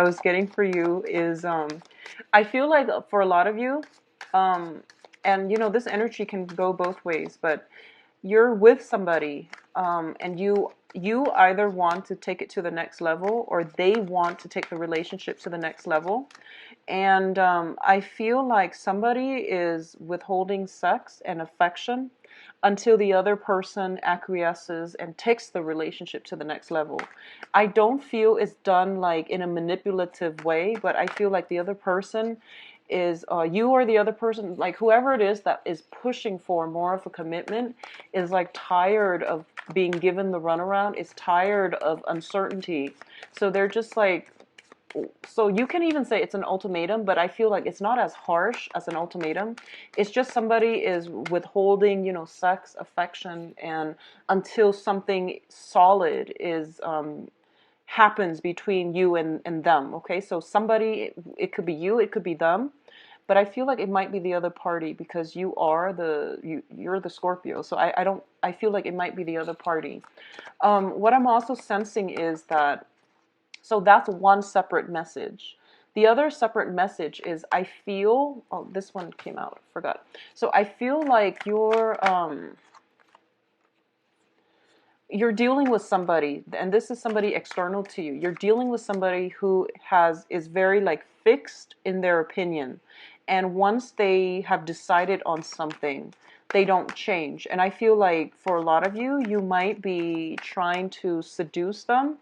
I was getting for you is I feel like for a lot of you, um, and you know, this energy can go both ways, but you're with somebody, and you either want to take it to the next level or they want to take the relationship to the next level. And I feel like somebody is withholding sex and affection until the other person acquiesces and takes the relationship to the next level. I don't feel it's done like in a manipulative way, but I feel like the other person is, you or the other person, like whoever it is that is pushing for more of a commitment, is like tired of being given the runaround, is tired of uncertainty. So they're just like, so you can even say it's an ultimatum, but I feel like it's not as harsh as an ultimatum. It's just somebody is withholding, you know, sex, affection, and until something solid is happens between you and them. Okay, so somebody, it could be you, it could be them, but I feel like it might be the other party because you are you're the Scorpio. So I don't, I feel like it might be the other party. What I'm also sensing is that, so that's one separate message. The other separate message is I feel, oh, this one came out, forgot. So I feel like you're dealing with somebody, and this is somebody external to you. You're dealing with somebody who is very like fixed in their opinion. And once they have decided on something, they don't change. And I feel like for a lot of you, you might be trying to seduce them,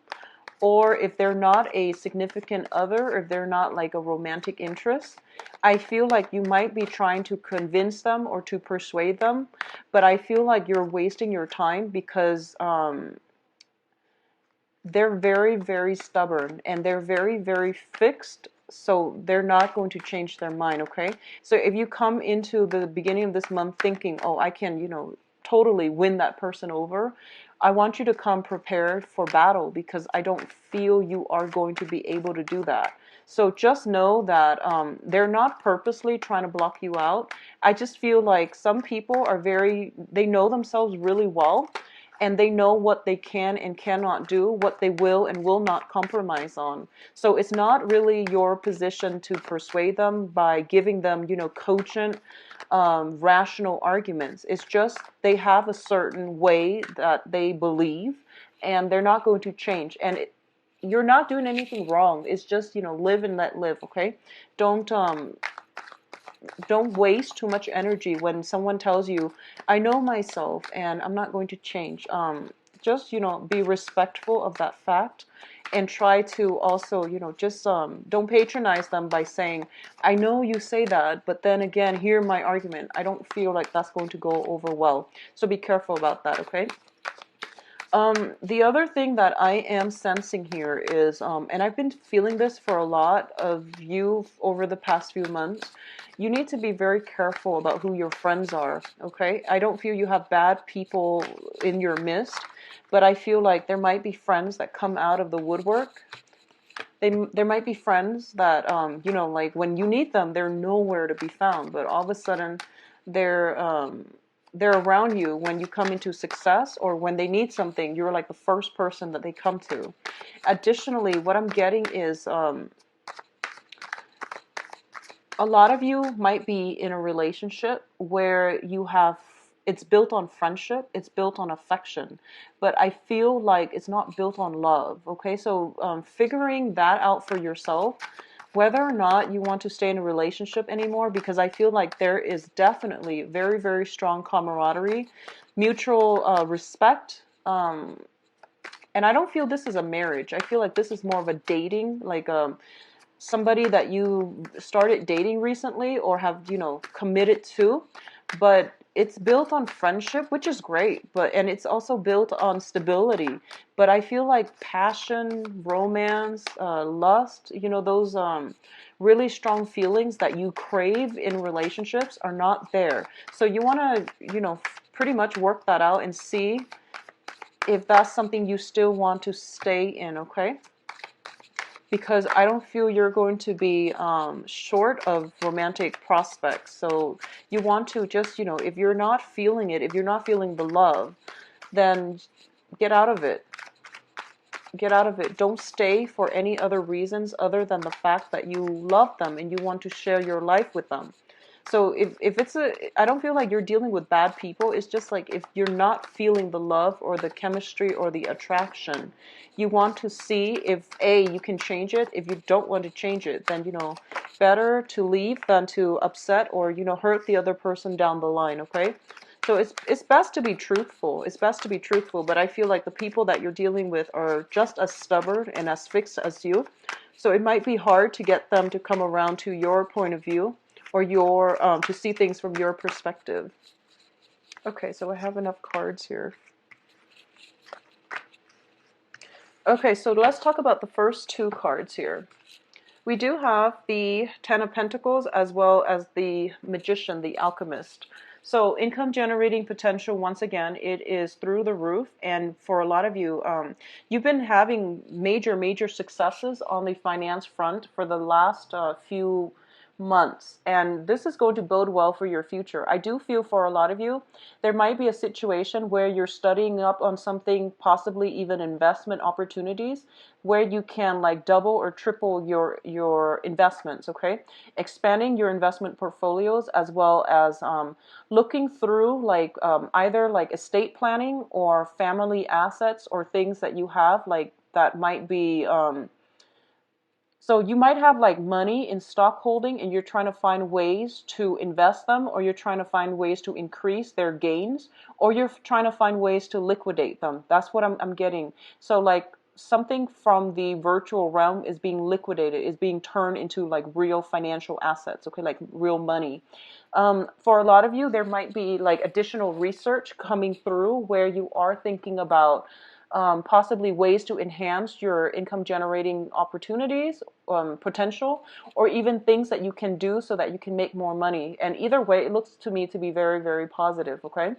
or if they're not a significant other, if they're not like a romantic interest, I feel like you might be trying to convince them or to persuade them, but I feel like you're wasting your time because they're very, very stubborn and they're very, very fixed. So they're not going to change their mind, okay? So if you come into the beginning of this month thinking, oh, I can, you know, totally win that person over, I want you to come prepared for battle because I don't feel you are going to be able to do that. So just know that they're not purposely trying to block you out. I just feel like some people are they know themselves really well, and they know what they can and cannot do, what they will and will not compromise on. So it's not really your position to persuade them by giving them, you know, cogent, rational arguments. It's just they have a certain way that they believe, and they're not going to change. And you're not doing anything wrong. It's just, you know, live and let live. Okay, don't um, don't waste too much energy when someone tells you, I know myself and I'm not going to change. Just, you know, be respectful of that fact and try to also, you know, just don't patronize them by saying, I know you say that, but then again, hear my argument. I don't feel like that's going to go over well. So be careful about that, okay? The other thing that I am sensing here is, and I've been feeling this for a lot of you over the past few months, you need to be very careful about who your friends are, okay? I don't feel you have bad people in your midst, but I feel like there might be friends that come out of the woodwork. There might be friends that, you know, like when you need them, they're nowhere to be found, but all of a sudden they're, they're around you when you come into success, or when they need something, you're like the first person that they come to. Additionally, what I'm getting is a lot of you might be in a relationship where you have, it's built on friendship, it's built on affection, but I feel like it's not built on love. Okay, so figuring that out for yourself, whether or not you want to stay in a relationship anymore, because I feel like there is definitely very, very strong camaraderie, mutual respect, and I don't feel this is a marriage. I feel like this is more of a dating, like somebody that you started dating recently or have, you know, committed to, but it's built on friendship, which is great, but and it's also built on stability. But I feel like passion, romance, lust, you know, those really strong feelings that you crave in relationships are not there. So you want to, you know, pretty much work that out and see if that's something you still want to stay in, okay? Because I don't feel you're going to be short of romantic prospects. So you want to just, you know, if you're not feeling it, if you're not feeling the love, then get out of it. Get out of it. Don't stay for any other reasons other than the fact that you love them and you want to share your life with them. So if it's I don't feel like you're dealing with bad people. It's just like if you're not feeling the love or the chemistry or the attraction, you want to see if A, you can change it. If you don't want to change it, then, better to leave than to upset or, hurt the other person down the line, okay? So it's best to be truthful. It's best to be truthful, but I feel like the people that you're dealing with are just as stubborn and as fixed as you. So it might be hard to get them to come around to your point of view or your to see things from your perspective. Okay, so I have enough cards here. Okay, so let's talk about the first two cards here. We do have the Ten of Pentacles as well as the Magician, the Alchemist. So income generating potential, once again, it is through the roof. And for a lot of you, you've been having major successes on the finance front for the last few months, and this is going to bode well for your future. I do feel for a lot of you, there might be a situation where you're studying up on something, possibly even investment opportunities, where you can like double or triple your investments, okay? Expanding your investment portfolios as well as looking through like either like estate planning or family assets or things that you have like that might be so you might have like money in stock holding and you're trying to find ways to invest them, or you're trying to find ways to increase their gains, or you're trying to find ways to liquidate them. That's what I'm getting. So like something from the virtual realm is being liquidated, is being turned into like real financial assets, okay, like real money. For a lot of you, there might be like additional research coming through where you are thinking about possibly ways to enhance your income generating opportunities, potential, or even things that you can do so that you can make more money. And either way, it looks to me to be very positive, okay?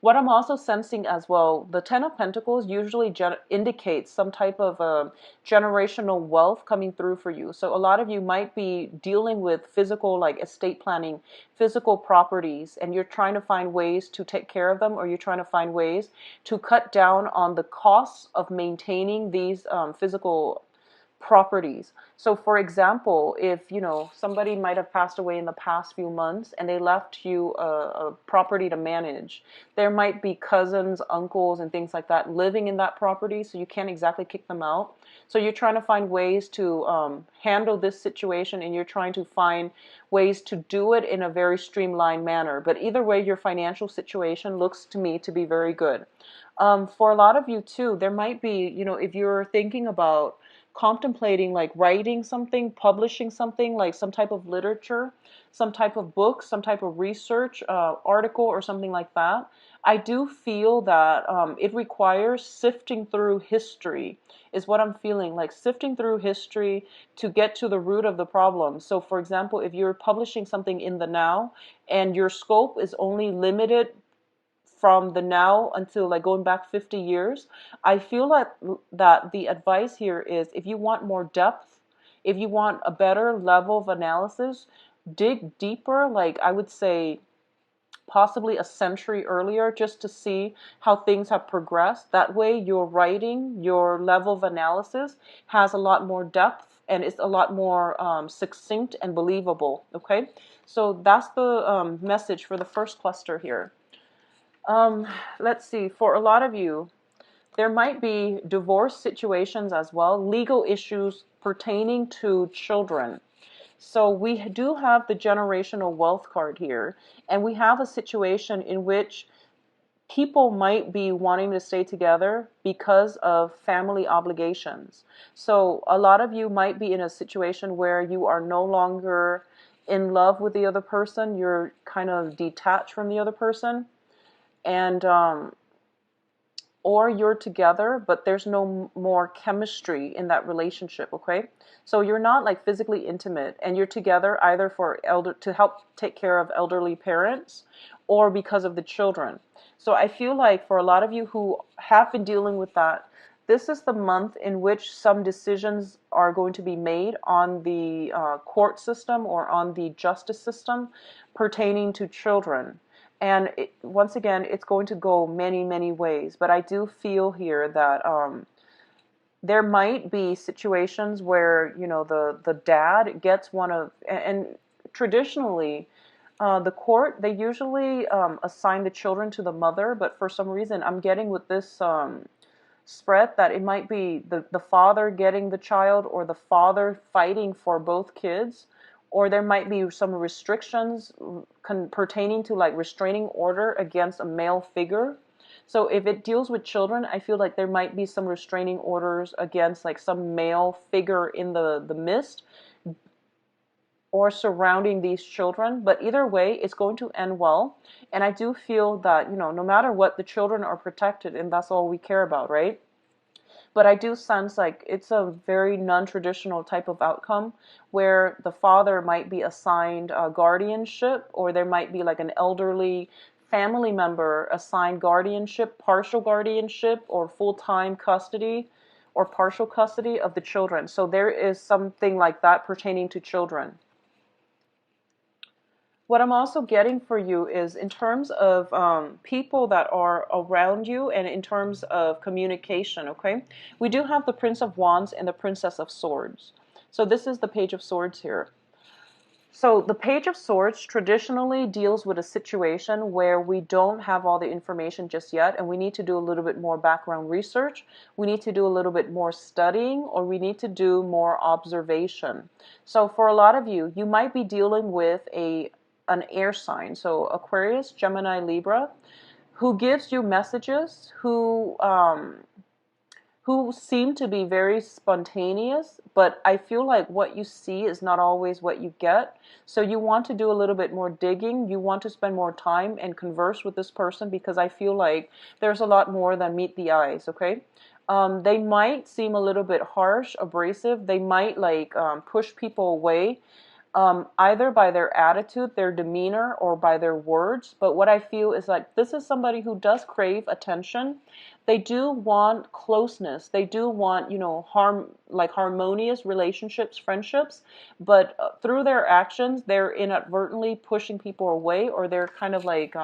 What I'm also sensing as well, the Ten of Pentacles usually indicates some type of generational wealth coming through for you. So a lot of you might be dealing with physical, like estate planning, physical properties, and you're trying to find ways to take care of them, or you're trying to find ways to cut down on the costs of maintaining these physical properties. So for example, if somebody might have passed away in the past few months and they left you a property to manage, there might be cousins, uncles, and things like that living in that property, so you can't exactly kick them out. So you're trying to find ways to handle this situation, and you're trying to find ways to do it in a very streamlined manner. But either way, your financial situation looks to me to be very good. For a lot of you too, there might be, if you're thinking about contemplating like writing something, publishing something, like some type of literature, some type of book, some type of research article or something like that, I do feel that it requires sifting through history is what I'm feeling, like sifting through history to get to the root of the problem. So for example, if you're publishing something in the now and your scope is only limited from the now until like going back 50 years, I feel like that the advice here is if you want more depth, if you want a better level of analysis, dig deeper, like I would say possibly a century earlier, just to see how things have progressed. That way your writing, your level of analysis has a lot more depth and it's a lot more succinct and believable, okay? So that's the message for the first cluster here. Let's see, for a lot of you, there might be divorce situations as well, legal issues pertaining to children. So we do have the generational wealth card here, and we have a situation in which people might be wanting to stay together because of family obligations. So a lot of you might be in a situation where you are no longer in love with the other person, you're kind of detached from the other person, and or you're together but there's no more chemistry in that relationship, okay? So you're not like physically intimate and you're together either for to help take care of elderly parents or because of the children. So I feel like for a lot of you who have been dealing with that, this is the month in which some decisions are going to be made on the court system or on the justice system pertaining to children. And once again, it's going to go many ways. But I do feel here that There might be situations where, you know, the dad gets one of, and traditionally, the court, they usually assign the children to the mother, but for some reason I'm getting with this spread that it might be the father getting the child, or the father fighting for both kids, or there might be some restrictions pertaining to like restraining order against a male figure. So if it deals with children, I feel like there might be some restraining orders against like some male figure in the midst or surrounding these children. But either way, it's going to end well. And I do feel that, you know, no matter what, the children are protected, and that's all we care about, right? But I do sense like it's a very non-traditional type of outcome where the father might be assigned guardianship, or there might be like an elderly family member assigned guardianship, partial guardianship, or full-time custody or partial custody of the children. So there is something like that pertaining to children. What I'm also getting for you is in terms of people that are around you and in terms of communication, okay? We do have the Prince of Wands and the Princess of Swords. So this is the Page of Swords here. So the Page of Swords traditionally deals with a situation where we don't have all the information just yet, and we need to do a little bit more background research. We need to do a little bit more studying, or we need to do more observation. So for a lot of you, you might be dealing with an air sign, so Aquarius, Gemini, Libra, who gives you messages, who seem to be very spontaneous, but I feel like what you see is not always what you get. So you want to do a little bit more digging. You want to spend more time and converse with this person, because I feel like there's a lot more than meet the eyes, okay? They might seem a little bit harsh, abrasive. They might like push people away, either by their attitude, their demeanor, or by their words. But what I feel is like this is somebody who does crave attention. They do want closeness. They do want, you know, harmonious relationships, friendships. But through their actions, they're inadvertently pushing people away, or they're kind of like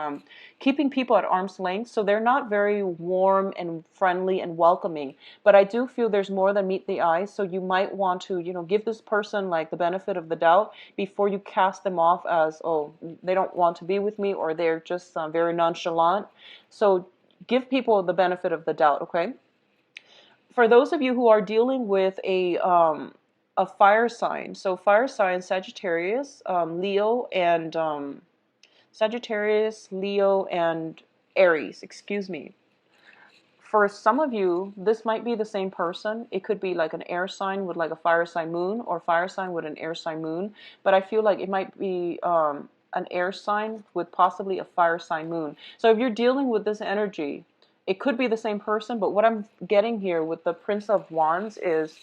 keeping people at arm's length. So they're not very warm and friendly and welcoming. But I do feel there's more than meet the eye. So you might want to, you know, give this person like the benefit of the doubt before you cast them off as, oh, they don't want to be with me, or they're just very nonchalant. So give people the benefit of the doubt, okay? For those of you who are dealing with a fire sign, so fire sign Sagittarius, Leo, and Sagittarius, Leo, and Aries, excuse me. For some of you, this might be the same person. It could be like an air sign with like a fire sign moon, or fire sign with an air sign moon. But I feel like it might be an air sign with possibly a fire sign moon. So if you're dealing with this energy, it could be the same person. But what I'm getting here with the Prince of Wands is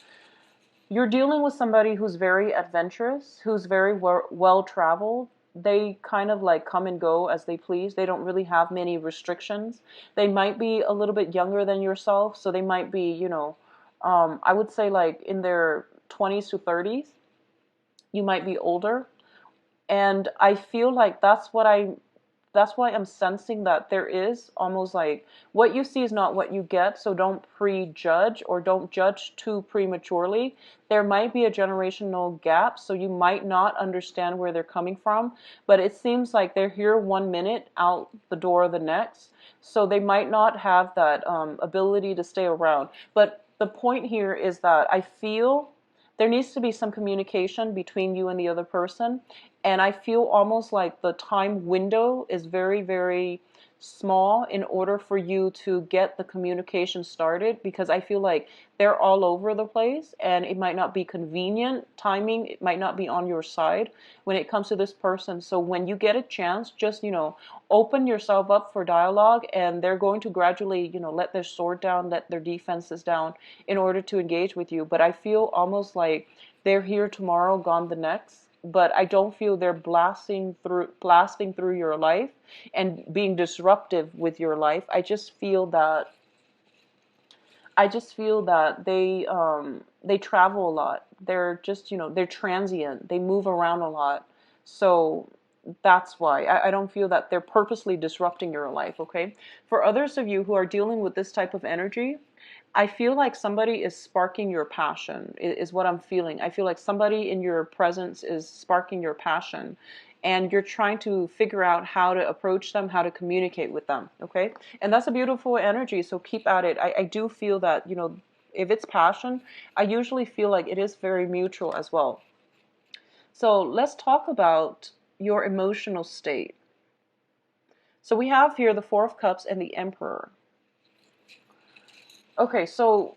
you're dealing with somebody who's very adventurous, who's very well traveled. They kind of like come and go as they please. They don't really have many restrictions. They might be a little bit younger than yourself, so they might be, you know, I would say like in their 20s to 30s. You might be older. And I feel like that's why I'm sensing that there is almost like what you see is not what you get, so don't prejudge or don't judge too prematurely. There might be a generational gap, so you might not understand where they're coming from, but it seems like they're here 1 minute, out the door the next, so they might not have that ability to stay around. But the point here is that I feel there needs to be some communication between you and the other person. And I feel almost like the time window is very, very small in order for you to get the communication started, because I feel like they're all over the place and it might not be convenient. Timing, it might not be on your side when it comes to this person. So when you get a chance, just, you know, open yourself up for dialogue, and they're going to gradually, you know, let their sword down, let their defenses down in order to engage with you. But I feel almost like they're here tomorrow, gone the next. But I don't feel they're blasting through your life and being disruptive with your life. I just feel that they travel a lot. They're just, you know, they're transient. They move around a lot. So that's why I don't feel that they're purposely disrupting your life, okay? For others of you who are dealing with this type of energy, I feel like somebody is sparking your passion, is what I'm feeling. I feel like somebody in your presence is sparking your passion, and you're trying to figure out how to approach them, how to communicate with them, okay? And that's a beautiful energy, so keep at it. I do feel that, you know, if it's passion, I usually feel like it is very mutual as well. So let's talk about your emotional state. So we have here the Four of Cups and the Emperor. Okay, so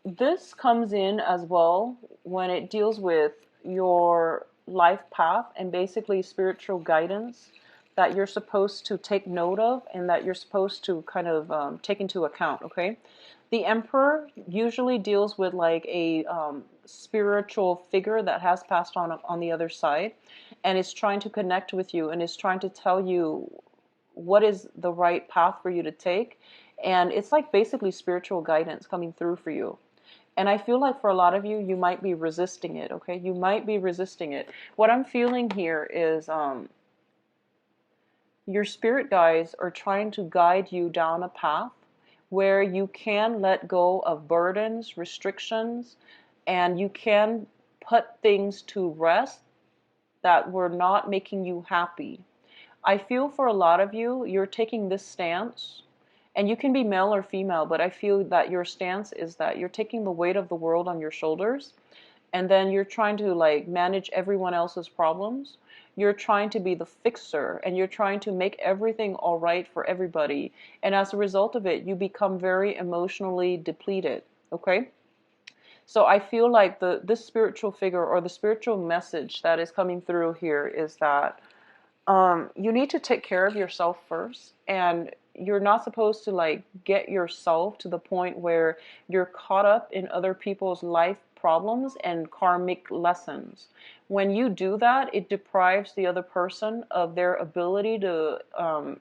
this comes in as well when it deals with your life path and basically spiritual guidance that you're supposed to take note of and that you're supposed to kind of take into account, okay? The Emperor usually deals with like a spiritual figure that has passed on the other side and is trying to connect with you and is trying to tell you what is the right path for you to take. And it's like basically spiritual guidance coming through for you. And I feel like for a lot of you, you might be resisting it, okay? You might be resisting it. What I'm feeling here is your spirit guides are trying to guide you down a path where you can let go of burdens, restrictions, and you can put things to rest that were not making you happy. I feel for a lot of you, you're taking this stance, and you can be male or female, but I feel that your stance is that you're taking the weight of the world on your shoulders, and then you're trying to like manage everyone else's problems. You're trying to be the fixer, and you're trying to make everything all right for everybody. And as a result of it, you become very emotionally depleted, okay? So I feel like this spiritual figure or the spiritual message that is coming through here is that you need to take care of yourself first, and you're not supposed to like get yourself to the point where you're caught up in other people's life problems and karmic lessons. When you do that, it deprives the other person of their ability to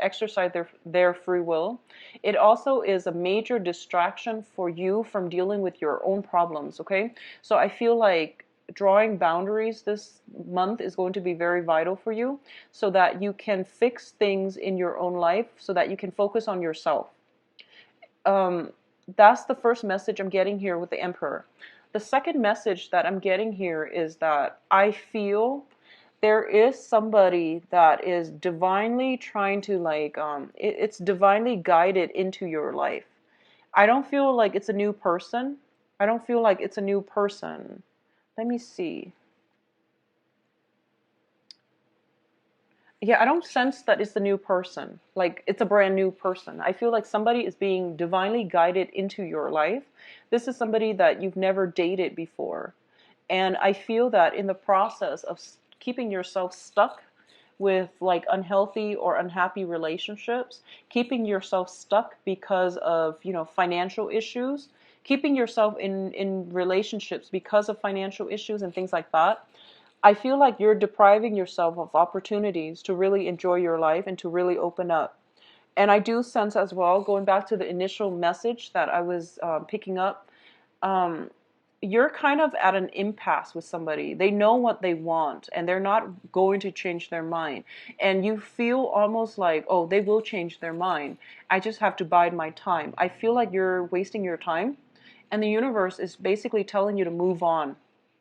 exercise their free will. It also is a major distraction for you from dealing with your own problems, okay? So I feel like drawing boundaries this month is going to be very vital for you so that you can fix things in your own life so that you can focus on yourself. That's the first message I'm getting here with the Emperor. The second message that I'm getting here is that I feel there is somebody that is divinely trying to like, it's divinely guided into your life. I don't feel like it's a new person. I don't feel like it's a new person. Let me see. Yeah, I don't sense that it's a new person. Like it's a brand new person. I feel like somebody is being divinely guided into your life. This is somebody that you've never dated before. And I feel that in the process of keeping yourself stuck with like unhealthy or unhappy relationships, keeping yourself stuck because of, you know, financial issues, keeping yourself in relationships because of financial issues and things like that, I feel like you're depriving yourself of opportunities to really enjoy your life and to really open up. And I do sense as well, going back to the initial message that I was picking up, um, you're kind of at an impasse with somebody. They know what they want and they're not going to change their mind. And you feel almost like, oh, they will change their mind. I just have to bide my time. I feel like you're wasting your time. And the universe is basically telling you to move on.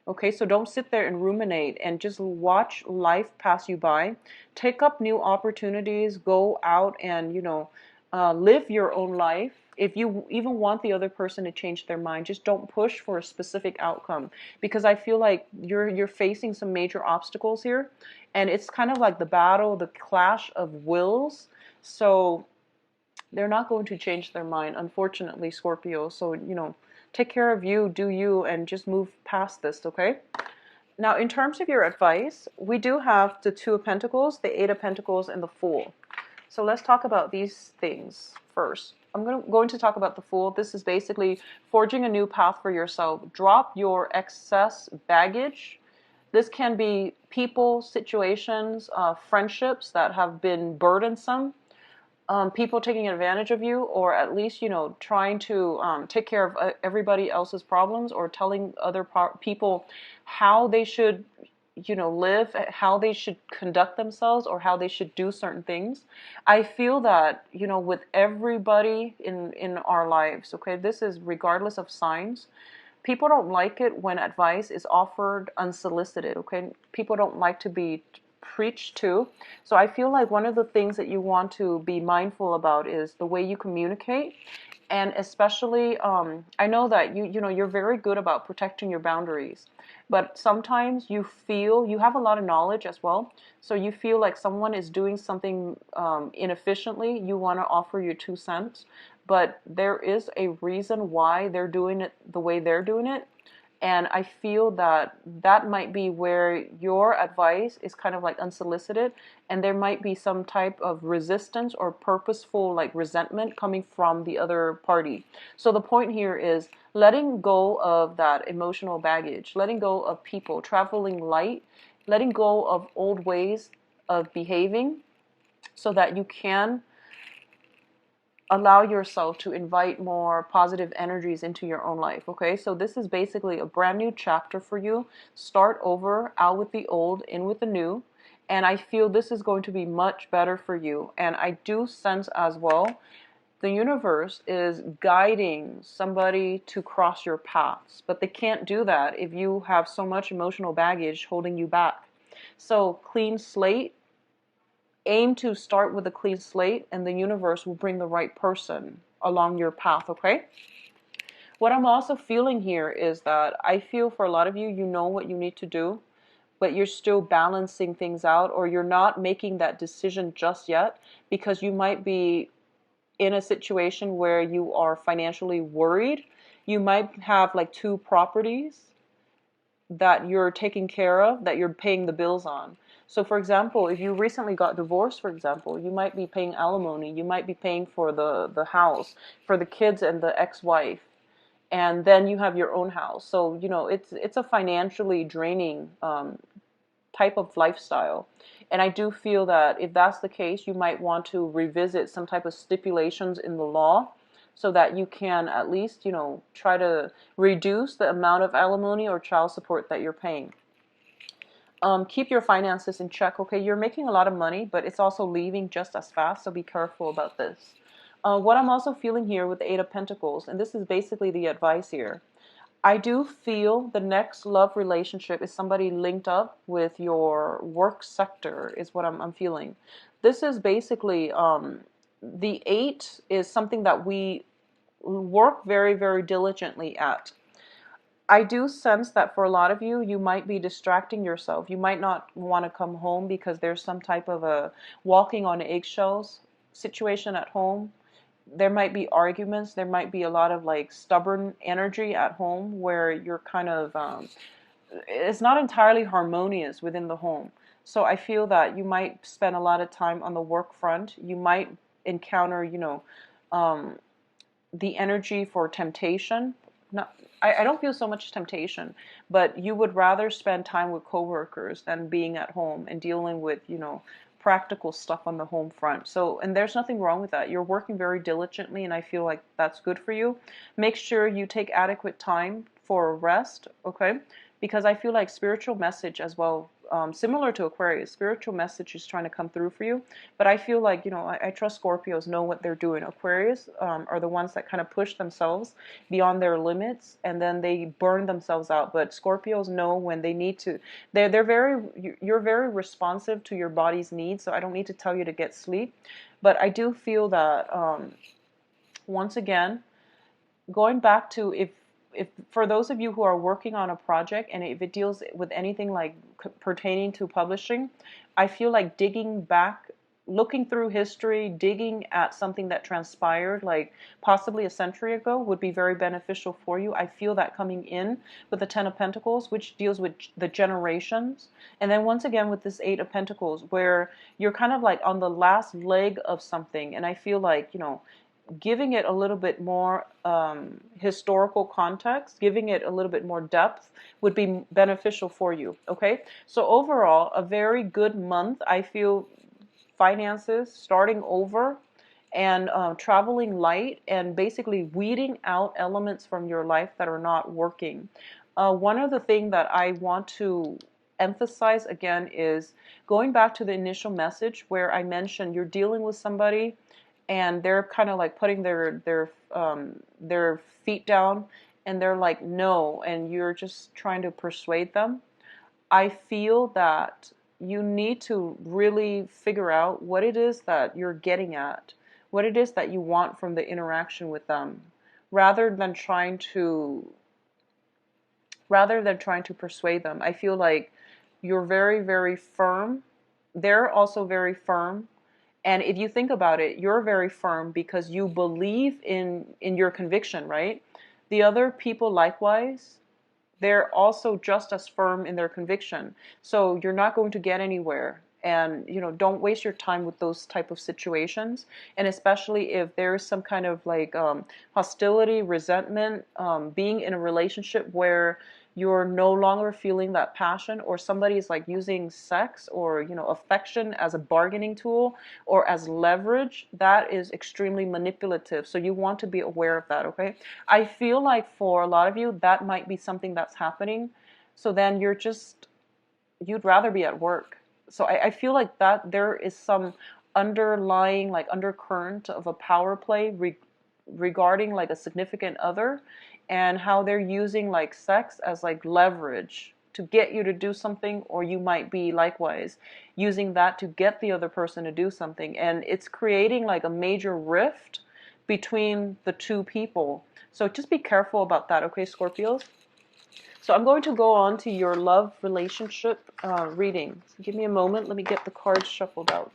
Okay, so don't sit there and ruminate and just watch life pass you by. Take up new opportunities, go out and, you know, live your own life. If you even want the other person to change their mind, just don't push for a specific outcome because I feel like you're facing some major obstacles here, and it's kind of like the battle, the clash of wills. So they're not going to change their mind, unfortunately, Scorpio. So, you know, take care of you, do you, and just move past this, okay? Now, in terms of your advice, we do have the Two of Pentacles, the Eight of Pentacles, and the Fool. So let's talk about these things first. I'm going to talk about the Fool. This is basically forging a new path for yourself. Drop your excess baggage. This can be people, situations, friendships that have been burdensome. People taking advantage of you, or at least, you know, trying to take care of everybody else's problems, or telling other people how they should live, how they should conduct themselves, or how they should do certain things. I feel that, with everybody in our lives, okay, this is regardless of signs. People don't like it when advice is offered unsolicited, okay? People don't like to be preached to. So I feel like one of the things that you want to be mindful about is the way you communicate. And especially, I know that you're very good about protecting your boundaries, but sometimes you feel you have a lot of knowledge as well. So you feel like someone is doing something inefficiently. You want to offer your 2 cents, but there is a reason why they're doing it the way they're doing it. And I feel that that might be where your advice is kind of like unsolicited, and there might be some type of resistance or purposeful like resentment coming from the other party. So the point here is letting go of that emotional baggage, letting go of people, traveling light, letting go of old ways of behaving so that you can allow yourself to invite more positive energies into your own life. Okay, so this is basically a brand new chapter for you. Start over, out with the old, in with the new. And I feel this is going to be much better for you. And I do sense as well, the universe is guiding somebody to cross your paths, but they can't do that if you have so much emotional baggage holding you back. So clean slate, aim to start with a clean slate, and the universe will bring the right person along your path, okay? What I'm also feeling here is that I feel for a lot of you, you know what you need to do, but you're still balancing things out, or you're not making that decision just yet because you might be in a situation where you are financially worried. You might have like 2 properties that you're taking care of, that you're paying the bills on. So for example, if you recently got divorced, for example, you might be paying alimony, you might be paying for the house, for the kids and the ex-wife, and then you have your own house. So, it's a financially draining type of lifestyle. And I do feel that if that's the case, you might want to revisit some type of stipulations in the law so that you can at least, try to reduce the amount of alimony or child support that you're paying. Keep your finances in check, okay? You're making a lot of money, but it's also leaving just as fast, so be careful about this. What I'm also feeling here with the Eight of Pentacles, and this is basically the advice here, I do feel the next love relationship is somebody linked up with your work sector, is what I'm feeling. This is basically, the 8 is something that we work very, very diligently at. I do sense that for a lot of you, you might be distracting yourself. You might not want to come home because there's some type of a walking on eggshells situation at home. There might be arguments. There might be a lot of like stubborn energy at home where you're kind of, it's not entirely harmonious within the home. So I feel that you might spend a lot of time on the work front. You might encounter, the energy for temptation. Not, I don't feel so much temptation, but you would rather spend time with coworkers than being at home and dealing with, practical stuff on the home front. So, and there's nothing wrong with that. You're working very diligently, and I feel like that's good for you. Make sure you take adequate time for rest, okay? Because I feel like spiritual message as well, similar to Aquarius, spiritual message is trying to come through for you. But I feel like, I trust Scorpios know what they're doing. Aquarius are the ones that kind of push themselves beyond their limits, and then they burn themselves out. But Scorpios know when they need to. You're very responsive to your body's needs, so I don't need to tell you to get sleep. But I do feel that, once again, going back to if for those of you who are working on a project and if it deals with anything like pertaining to publishing, I feel like digging back, looking through history, digging at something that transpired like possibly a century ago would be very beneficial for you. I feel that coming in with the Ten of Pentacles, which deals with the generations. And then once again with this Eight of Pentacles, where you're kind of like on the last leg of something. And I feel like, giving it a little bit more historical context, giving it a little bit more depth would be beneficial for you, okay? So overall, a very good month. I feel finances, starting over, and traveling light, and basically weeding out elements from your life that are not working. One of the things that I want to emphasize again is going back to the initial message where I mentioned you're dealing with somebody and they're kind of like putting their feet down and they're like no, and you're just trying to persuade them. I feel that you need to really figure out what it is that you're getting at, what it is that you want from the interaction with them, rather than trying to persuade them. I feel like you're very, very firm. They're also very firm. And if you think about it, you're very firm because you believe in your conviction, right? The other people likewise, they're also just as firm in their conviction. So you're not going to get anywhere. And don't waste your time with those type of situations. And especially if there's some kind of like hostility, resentment, being in a relationship where you're no longer feeling that passion, or somebody is like using sex or affection as a bargaining tool or as leverage, that is extremely manipulative. So you want to be aware of that, okay? I feel like for a lot of you that might be something that's happening. So then you'd rather be at work. So I feel like that there is some underlying like undercurrent of a power play regarding like a significant other, and how they're using like sex as like leverage to get you to do something, or you might be likewise using that to get the other person to do something, and it's creating like a major rift between the two people. So just be careful about that, okay, Scorpios? So I'm going to go on to your love relationship reading. So give me a moment. Let me get the cards shuffled out.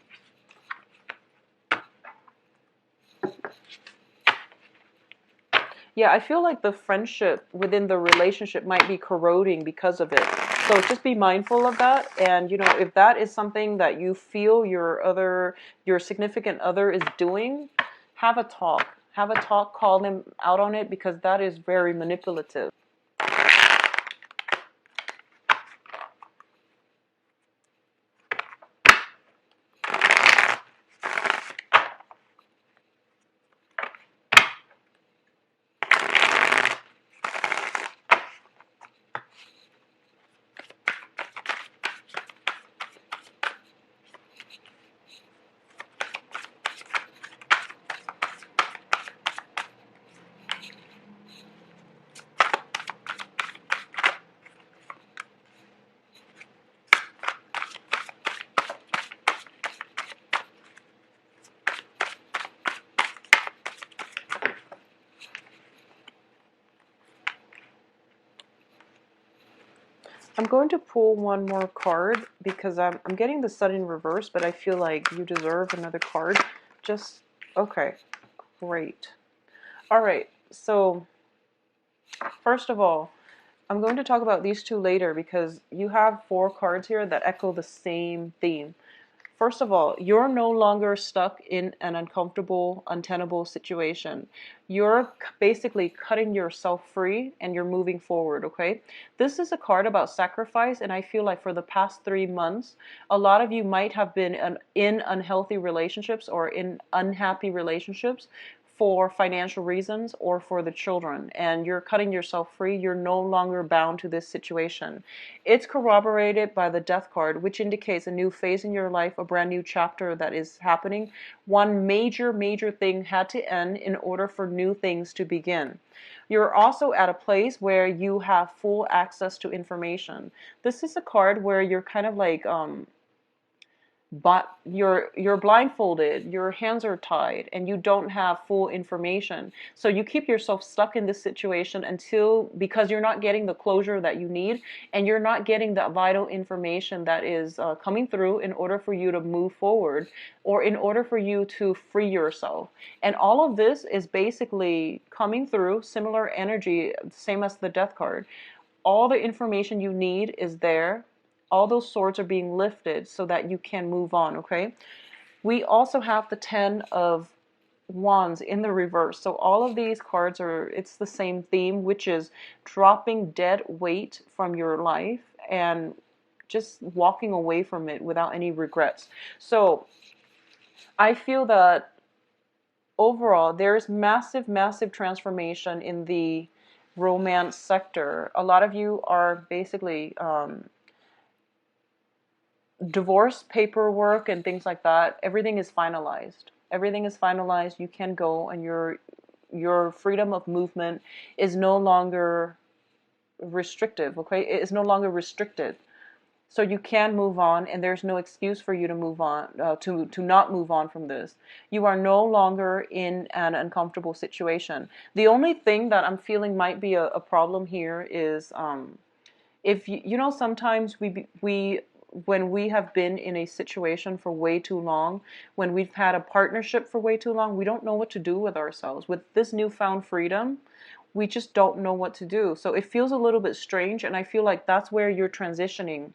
Yeah, I feel like the friendship within the relationship might be corroding because of it. So just be mindful of that. And, if that is something that you feel your significant other is doing, have a talk. Have a talk, call them out on it, because that is very manipulative. I'm going to pull one more card because I'm getting the sun in reverse, but I feel like you deserve another card. Okay, great. All right, so first of all, I'm going to talk about these two later because you have 4 cards here that echo the same theme. First of all, you're no longer stuck in an uncomfortable, untenable situation. You're basically cutting yourself free and you're moving forward, okay? This is a card about sacrifice, and I feel like for the past 3 months, a lot of you might have been in unhealthy relationships or in unhappy relationships for financial reasons or for the children, and you're cutting yourself free. You're no longer bound to this situation. It's corroborated by the death card, which indicates a new phase in your life, a brand new chapter that is happening. One major thing had to end in order for new things to begin. You're also at a place where you have full access to information. This is a card where you're kind of like but you're blindfolded, your hands are tied, and you don't have full information. So you keep yourself stuck in this situation because you're not getting the closure that you need, and you're not getting that vital information that is coming through in order for you to move forward, or in order for you to free yourself. And all of this is basically coming through similar energy, same as the death card. All the information you need is there. All those swords are being lifted so that you can move on, okay? We also have the 10 of Wands in the reverse. So all of these cards it's the same theme, which is dropping dead weight from your life and just walking away from it without any regrets. So I feel that overall there's massive transformation in the romance sector. A lot of you are basically divorce paperwork and things like that, everything is finalized. Everything is finalized. You can go, and your freedom of movement is no longer restrictive. Okay, it is no longer restricted. So you can move on, and there's no excuse for you to move on, to not move on from this. You are no longer in an uncomfortable situation. The only thing that I'm feeling might be a problem here is, if you know, sometimes we when we have been in a situation for way too long, when we've had a partnership for way too long, we don't know what to do with ourselves. With this newfound freedom, we just don't know what to do. So it feels a little bit strange, and I feel like that's where you're transitioning.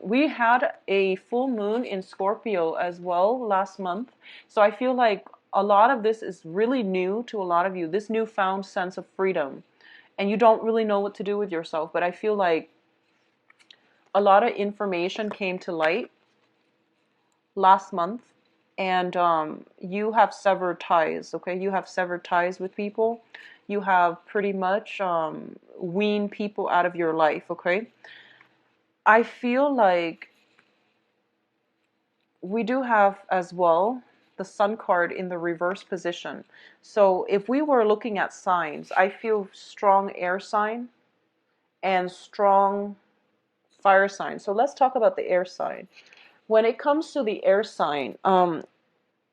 We had a full moon in Scorpio as well last month, so I feel like a lot of this is really new to a lot of you, this newfound sense of freedom, and you don't really know what to do with yourself. But I feel like a lot of information came to light last month, and you have severed ties. Okay, you have severed ties with people. You have pretty much weaned people out of your life. Okay, I feel like we do have as well the Sun card in the reverse position. So if we were looking at signs, I feel strong air sign and strong fire sign. So let's talk about the air sign. When it comes to the air sign,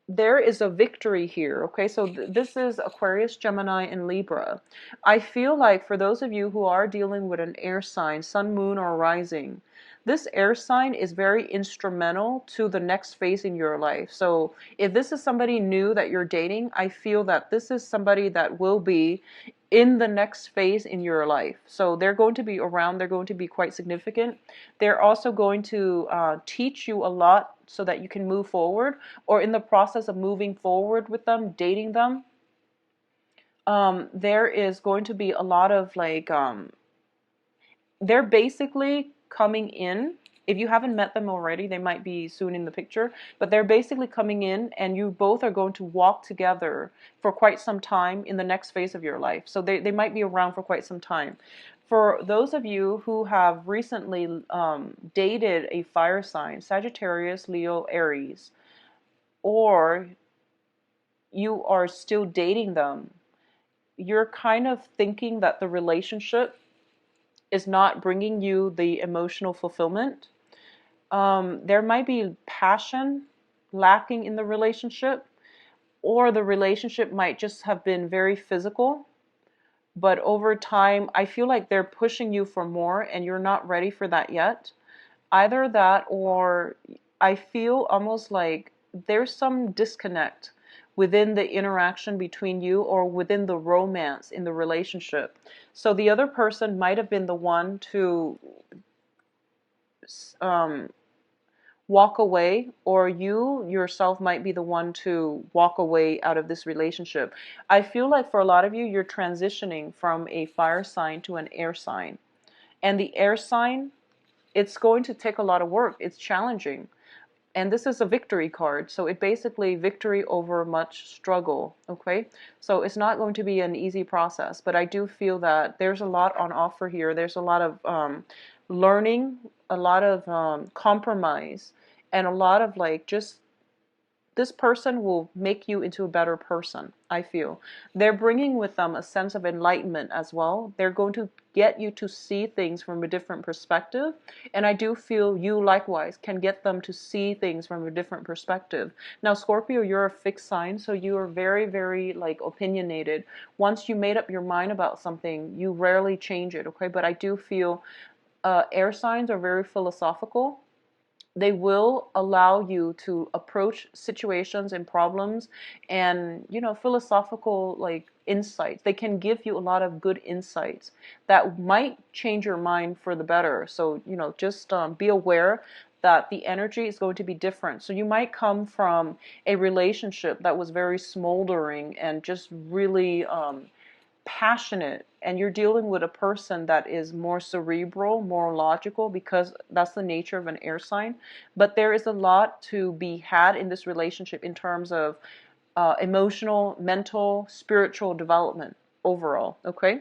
there is a victory here. Okay, so this is Aquarius, Gemini, and Libra. I feel like for those of you who are dealing with an air sign, sun, moon, or rising, this air sign is very instrumental to the next phase in your life. So if this is somebody new that you're dating, I feel that this is somebody that will be in the next phase in your life. So they're going to be around, they're going to be quite significant. They're also going to teach you a lot so that you can move forward, or in the process of moving forward with them, dating them. There is going to be a lot of like, they're basically coming in. If you haven't met them already, they might be soon in the picture, but they're basically coming in, and you both are going to walk together for quite some time in the next phase of your life. So they might be around for quite some time. For those of you who have recently dated a fire sign, Sagittarius, Leo, Aries, or you are still dating them, you're kind of thinking that the relationship is not bringing you the emotional fulfillment. There might be passion lacking in the relationship, or the relationship might just have been very physical. But over time, I feel like they're pushing you for more, and you're not ready for that yet. Either that, or I feel almost like there's some disconnect within the interaction between you, or within the romance in the relationship. So the other person might have been the one to um, walk away, or you yourself might be the one to walk away out of this relationship. I feel like for a lot of you, you're transitioning from a fire sign to an air sign. And the air sign, it's going to take a lot of work. It's challenging. And this is a victory card, so it basically victory over much struggle. Okay, so it's not going to be an easy process, but I do feel that there's a lot on offer here. There's a lot of learning, a lot of compromise, and a lot of like, just this person will make you into a better person. I feel they're bringing with them a sense of enlightenment as well. They're going to get you to see things from a different perspective, and I do feel you likewise can get them to see things from a different perspective. Now, Scorpio, you're a fixed sign, so you are very, very like opinionated. Once you made up your mind about something, you rarely change it. Okay, but I do feel air signs are very philosophical. They will allow you to approach situations and problems, and philosophical like insights. They can give you a lot of good insights that might change your mind for the better. So just be aware that the energy is going to be different. So you might come from a relationship that was very smoldering and just really passionate, and you're dealing with a person that is more cerebral, more logical, because that's the nature of an air sign. But there is a lot to be had in this relationship in terms of emotional, mental, spiritual development overall. Okay,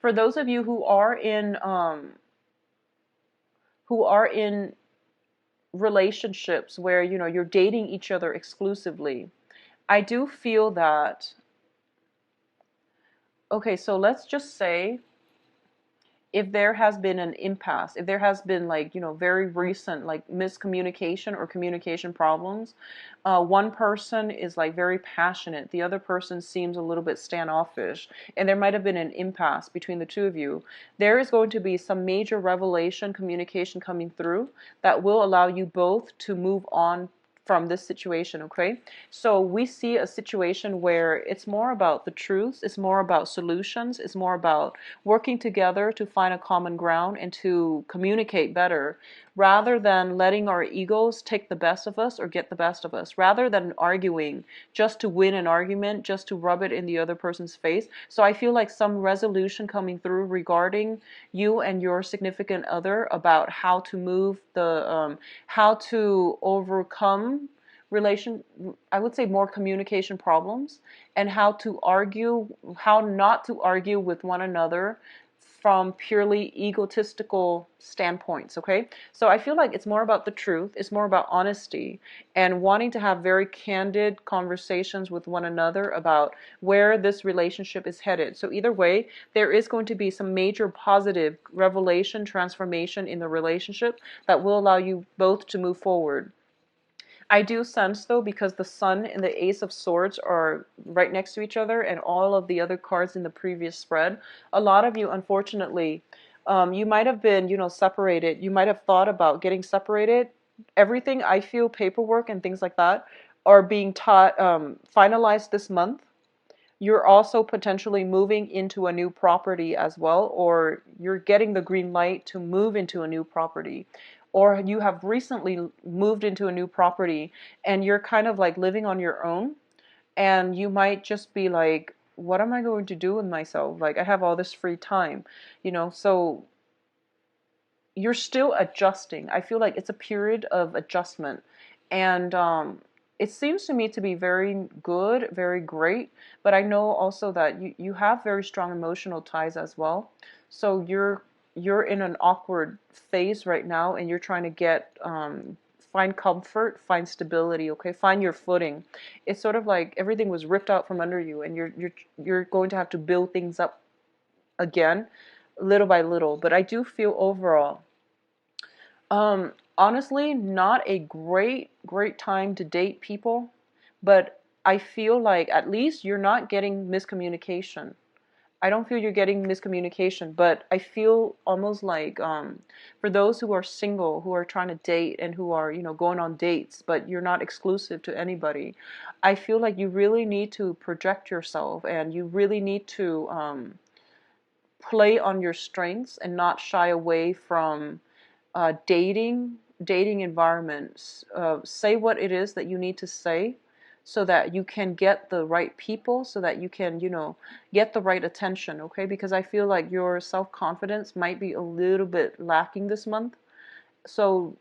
for those of you who are in relationships where, you know, you're dating each other exclusively, I do feel that, okay, so let's just say if there has been an impasse, if there has been, like, you know, very recent like miscommunication or communication problems, one person is like very passionate, the other person seems a little bit standoffish, and there might have been an impasse between the two of you, there is going to be some major revelation communication coming through that will allow you both to move on from this situation, okay? So we see a situation where it's more about the truth, it's more about solutions, it's more about working together to find a common ground and to communicate better, rather than letting our egos take the best of us or get the best of us, rather than arguing just to win an argument, just to rub it in the other person's face. So I feel like some resolution coming through regarding you and your significant other about how to move how to overcome relation, I would say more communication problems, and how to argue, how not to argue with one another from purely egotistical standpoints, okay? So I feel like it's more about the truth, it's more about honesty, and wanting to have very candid conversations with one another about where this relationship is headed. So either way, there is going to be some major positive revelation, transformation in the relationship that will allow you both to move forward. I do sense, though, because the Sun and the Ace of Swords are right next to each other and all of the other cards in the previous spread, a lot of you, unfortunately, you might have been, you know, separated. You might have thought about getting separated. Everything, I feel, paperwork and things like that are being taught, finalized this month. You're also potentially moving into a new property as well, or you're getting the green light to move into a new property, or you have recently moved into a new property and you're kind of like living on your own, and you might just be like, what am I going to do with myself? Like, I have all this free time, you know, so you're still adjusting. I feel like it's a period of adjustment. And it seems to me to be very good, very great. But I know also that you have very strong emotional ties as well. So you're in an awkward phase right now, and you're trying to get find comfort, find stability, okay? Find your footing. It's sort of like everything was ripped out from under you, and you're going to have to build things up again, little by little. But I do feel overall, honestly, not a great time to date people, but I feel like at least you're not getting miscommunication. I don't feel you're getting miscommunication, but I feel almost like, for those who are single, who are trying to date and who are, you know, going on dates, but you're not exclusive to anybody, I feel like you really need to project yourself, and you really need to play on your strengths and not shy away from dating environments. Say what it is that you need to say so that you can get the right people, so that you can, you know, get the right attention, okay? Because I feel like your self-confidence might be a little bit lacking this month. So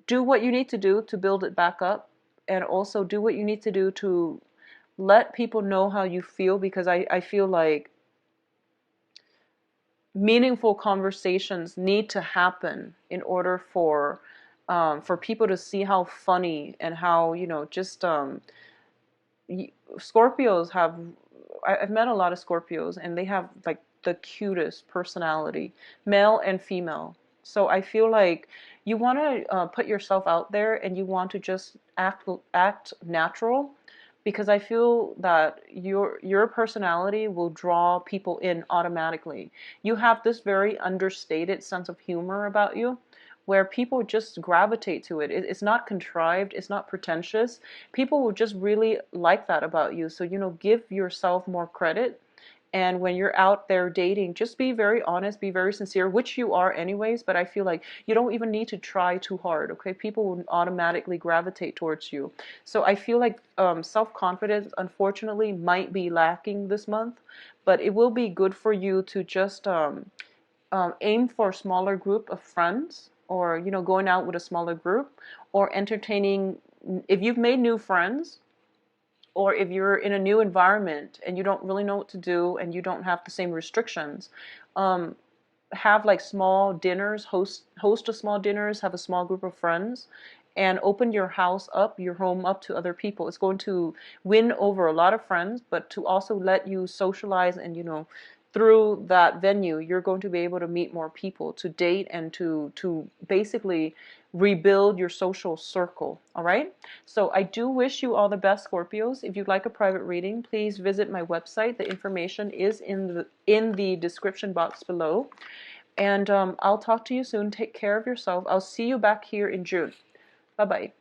do what you need to do to build it back up, and also do what you need to do to let people know how you feel, because I feel like meaningful conversations need to happen in order for people to see how funny and how, you know, just Scorpios have, I've met a lot of Scorpios, and they have like the cutest personality, male and female. So I feel like you want to put yourself out there, and you want to just act natural, because I feel that your personality will draw people in automatically. You have this very understated sense of humor about you, where people just gravitate to it. It's not contrived, it's not pretentious. People will just really like that about you. So, you know, give yourself more credit. And when you're out there dating, just be very honest, be very sincere, which you are anyways, but I feel like you don't even need to try too hard, okay? People will automatically gravitate towards you. So I feel like self-confidence, unfortunately, might be lacking this month, but it will be good for you to just aim for a smaller group of friends, or, you know, going out with a smaller group, or entertaining, if you've made new friends, or if you're in a new environment and you don't really know what to do and you don't have the same restrictions, have like small dinners, host a small dinners, have a small group of friends, and open your house up, your home up to other people. It's going to win over a lot of friends, but to also let you socialize and, through that venue, you're going to be able to meet more people, to date, and to basically rebuild your social circle. All right? So I do wish you all the best, Scorpios. If you'd like a private reading, please visit my website. The information is in the description box below. And I'll talk to you soon. Take care of yourself. I'll see you back here in June. Bye-bye.